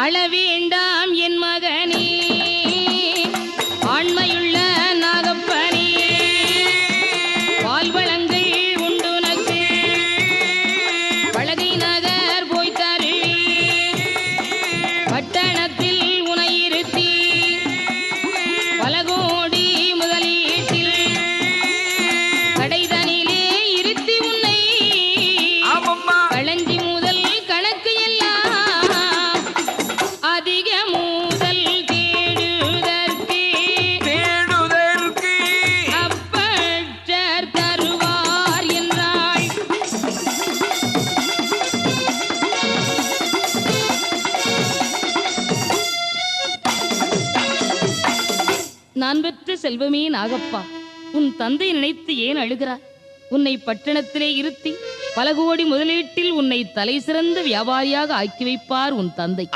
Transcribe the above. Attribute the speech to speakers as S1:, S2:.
S1: அளவேண்டாம் என் மகனே, ஆண்மையுள்ள நாகப்பனே, பால்வளங்கள் உண்டுனக்கு பழகை நகர் போய் தருவி பட்டணத்தில் உனையிருத்தி பலகோடி முதலீட்டில் கடைதனிலே இருத்தி உன்னை களஞ்சி முதல் கணக்கு எல்லாம் அதிக முதல் தேடுதற்கு அப்பட்டர் தருவார் என்றாள். நான் பெற்ற செல்வமே நாகப்பா, உன் தந்தை நினைத்து ஏன் அழுகிறார்? உன்னை பட்டணத்திலே இருத்தி பல கோடி முதலீட்டில் உன்னை தலை சிறந்த வியாபாரியாக ஆக்கி வைப்பார் உன் தந்தை.